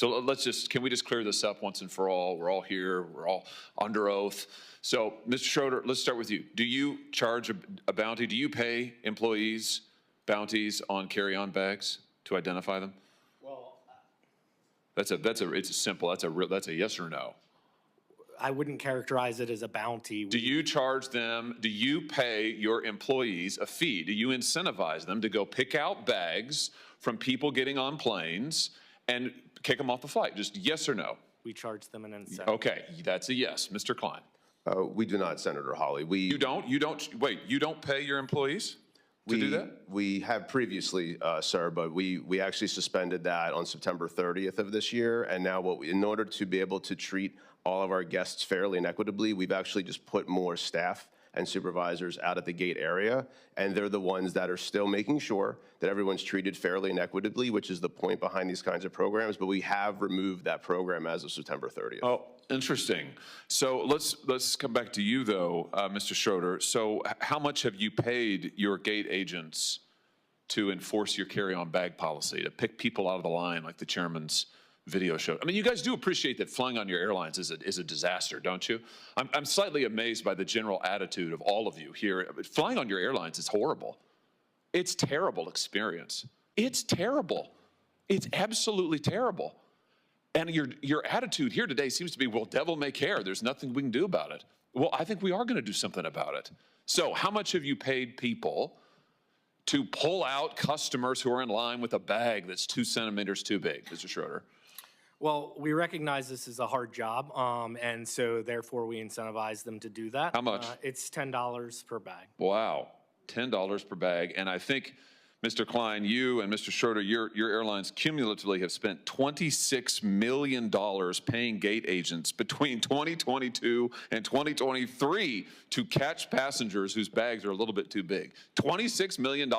So can we just clear this up once and for all? We're all here, we're all under oath. So, Mr. Schroeder, let's start with you. Do you charge a bounty? Do you pay employees bounties on carry-on bags to identify them? Well, It's a simple, that's a yes or no. I wouldn't characterize it as a bounty. Do you charge them, do you pay your employees a fee? Do you incentivize them to go pick out bags from people getting on planes and kick them off the flight? Just yes or no? We charge them an incentive. Okay, that's a yes. Mr. Klein? We do not, Senator Hawley. You don't pay your employees to do that? We have previously, sir, but we actually suspended that on September 30th of this year. And now in order to be able to treat all of our guests fairly and equitably, we've actually just put more staff and supervisors out at the gate area, and they're the ones that are still making sure that everyone's treated fairly and equitably, which is the point behind these kinds of programs, but we have removed that program as of September 30th. Oh, interesting. So let's come back to you, though, Mr. Schroeder. So how much have you paid your gate agents to enforce your carry-on bag policy, to pick people out of the line like the chairman's video showed? I mean, you guys do appreciate that flying on your airlines is a disaster, don't you? I'm slightly amazed by the general attitude of all of you here. Flying on your airlines is horrible. It's a terrible experience. It's terrible. It's absolutely terrible. And your attitude here today seems to be, well, devil may care. There's nothing we can do about it. Well, I think we are going to do something about it. So how much have you paid people to pull out customers who are in line with a bag that's 2 centimeters too big, Mr. Schroeder? Well, we recognize this is a hard job, and so therefore we incentivize them to do that. How much? It's $10 per bag. Wow, $10 per bag. And I think, Mr. Klein, you and Mr. Schroeder, your airlines cumulatively have spent $26 million paying gate agents between 2022 and 2023 to catch passengers whose bags are a little bit too big. $26 million.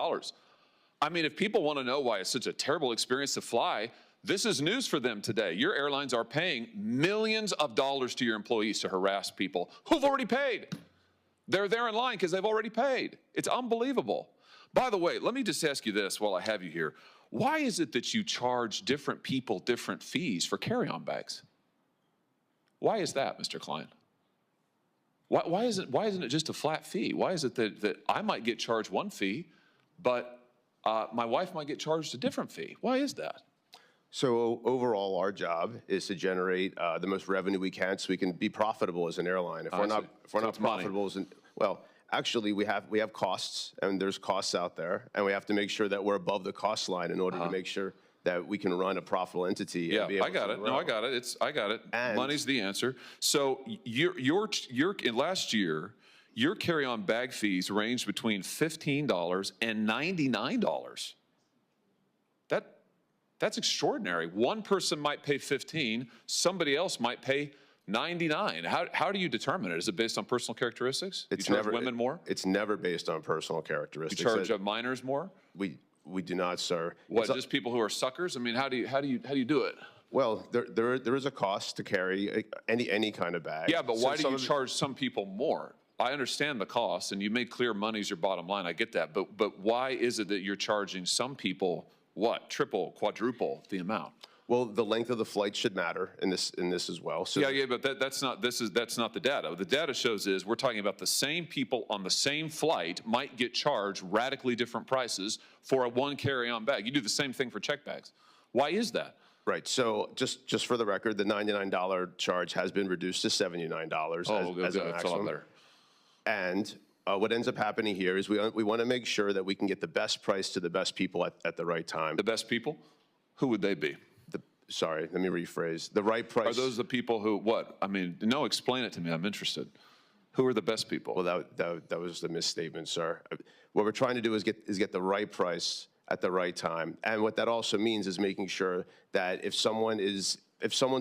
I mean, if people want to know why it's such a terrible experience to fly, this is news for them today. Your airlines are paying millions of dollars to your employees to harass people who've already paid. They're there in line because they've already paid. It's unbelievable. By the way, let me just ask you this while I have you here. Why is it that you charge different people different fees for carry-on bags? Why is that, Mr. Klein? Why isn't it just a flat fee? Why is it that I might get charged one fee, but my wife might get charged a different fee? Why is that? So overall, our job is to generate the most revenue we can so we can be profitable as an airline. If we're not profitable, well, actually we have costs, and there's costs out there, and we have to make sure that we're above the cost line in order to make sure that we can run a profitable entity. Yeah, I got it. No, I got it. I got it. And money's the answer. So last year, your carry-on bag fees ranged between $15 and $99. That's extraordinary. One person might pay 15, somebody else might pay 99. How do you determine it? Is it based on personal characteristics? It's you charge women more? It's never based on personal characteristics. You charge minors more? We do not, sir. What, just people who are suckers? I mean, how do you do it? Well, there is a cost to carry any kind of bag. Yeah, but why do you charge some people more? I understand the cost, and you made clear money's your bottom line. I get that, but why is it that you're charging some people what, triple, quadruple the amount? Well, the length of the flight should matter in this as well. So yeah, but that's not the data. The data shows is we're talking about the same people on the same flight might get charged radically different prices for a one carry-on bag. You do the same thing for check bags. Why is that? Right. So just for the record, the $99 charge has been reduced to $79 as a maximum. There. And what ends up happening here is we want to make sure that we can get the best price to the best people at the right time. The best people? Who would they be? Sorry, let me rephrase. The right price. Are those the people who, what? I mean, no, explain it to me. I'm interested. Who are the best people? Well, that was the misstatement, sir. What we're trying to do is get the right price at the right time. And what that also means is making sure that if someone's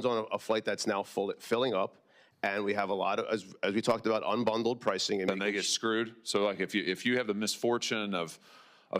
on a flight that's now filling up, and we have a lot of, as we talked about, unbundled pricing. And they get screwed? So like if you have the misfortune of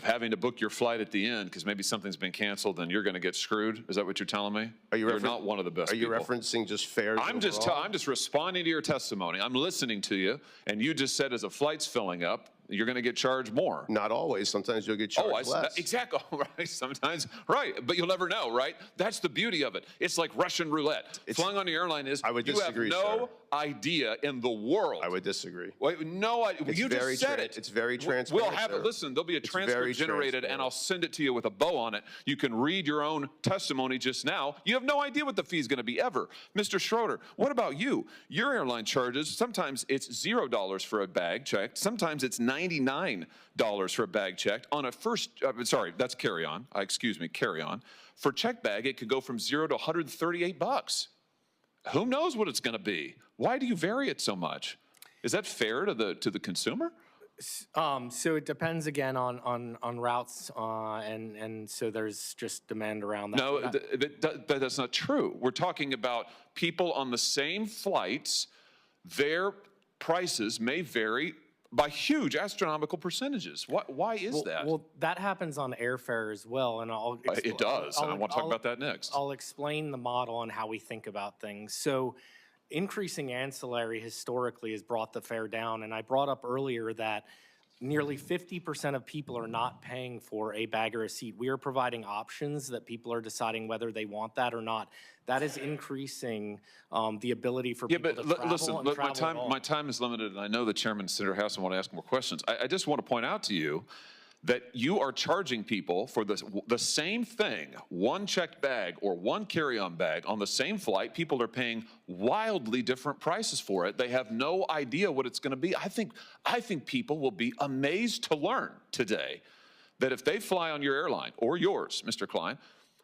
having to book your flight at the end because maybe something's been canceled, then you're going to get screwed? Is that what you're telling me? You're not one of the best people. Are you referencing just fares I'm just responding to your testimony. I'm listening to you, and you just said as a flight's filling up, you're going to get charged more. Not always. Sometimes you'll get charged less. Exactly, right, sometimes, right, but you'll never know, right? That's the beauty of it. It's like Russian roulette. Flying on the airline is, I would disagree, you have no sir. idea in the world. I would disagree. Wait, no idea. It's You very just said it. It's very transparent, We'll have sir. it. Listen, there'll be a It's transcript very generated, and I'll send it to you with a bow on it. You can read your own testimony just now. You have no idea what the fee is going to be ever. Mr. Schroeder, what about you? Your airline charges, sometimes it's $0 for a bag checked. Sometimes it's $99 for a bag checked. On a sorry, that's carry-on. Excuse me, carry-on. For checked bag, it could go from $0 to $138. Who knows what it's going to be? Why do you vary it so much? Is that fair to the consumer? So it depends again on routes, and so there's just demand around that. No, that's not true. We're talking about people on the same flights. Their prices may vary by huge astronomical percentages. Why is that? Well, that happens on airfare as well, and It does, and I want to talk about that next. I'll explain the model and how we think about things. So increasing ancillary historically has brought the fare down, and I brought up earlier that nearly 50% of people are not paying for a bag or a seat. We are providing options that people are deciding whether they want that or not. That is increasing the ability for people to travel listen, and travel at all. my time is limited, and I know the chairman, Senator House, want to ask more questions. I just want to point out to you that you are charging people for the same thing, one checked bag or one carry-on bag on the same flight. People are paying wildly different prices for it. They have no idea what it's going to be. I think people will be amazed to learn today that if they fly on your airline or yours, Mr. Klein,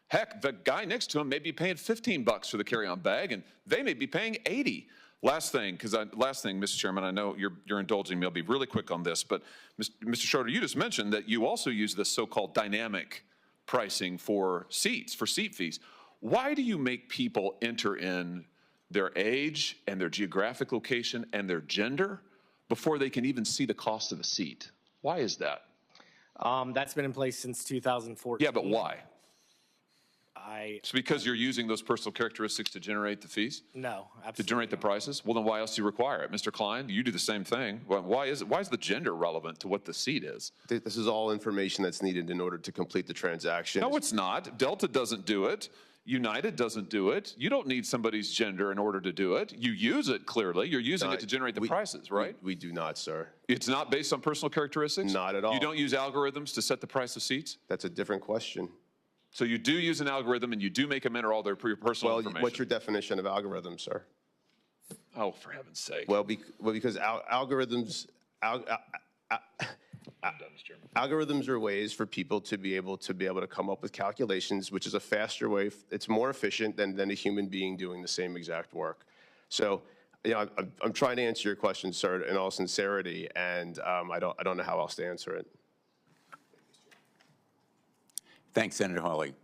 heck, the guy next to him may be paying $15 for the carry-on bag, and they may be paying $80. Last thing, Mr. Chairman, I know you're indulging me. I'll be really quick on this, but Mr. Schroeder, you just mentioned that you also use this so-called dynamic pricing for seats, for seat fees. Why do you make people enter in their age and their geographic location and their gender before they can even see the cost of a seat? Why is that? That's been in place since 2014. Yeah, but why? It's because you're using those personal characteristics to generate the fees? No, absolutely. To generate the prices? Well, then why else do you require it? Mr. Klein, you do the same thing. Why is the gender relevant to what the seat is? This is all information that's needed in order to complete the transaction. No, it's not. Delta doesn't do it. United doesn't do it. You don't need somebody's gender in order to do it. You use it clearly. You're using it to generate the prices, right? We do not, sir. It's not based on personal characteristics? Not at all. You don't use algorithms to set the price of seats? That's a different question. So you do use an algorithm and you do make them enter all their personal Well, information? what's your definition of algorithm, sir? Oh, for heaven's sake. Well, because algorithms are ways for people to be able to come up with calculations, which is a faster way. It's more efficient than a human being doing the same exact work. So, you know, I'm trying to answer your question, sir, in all sincerity, and I don't know how else to answer it. Thanks, Senator Hawley.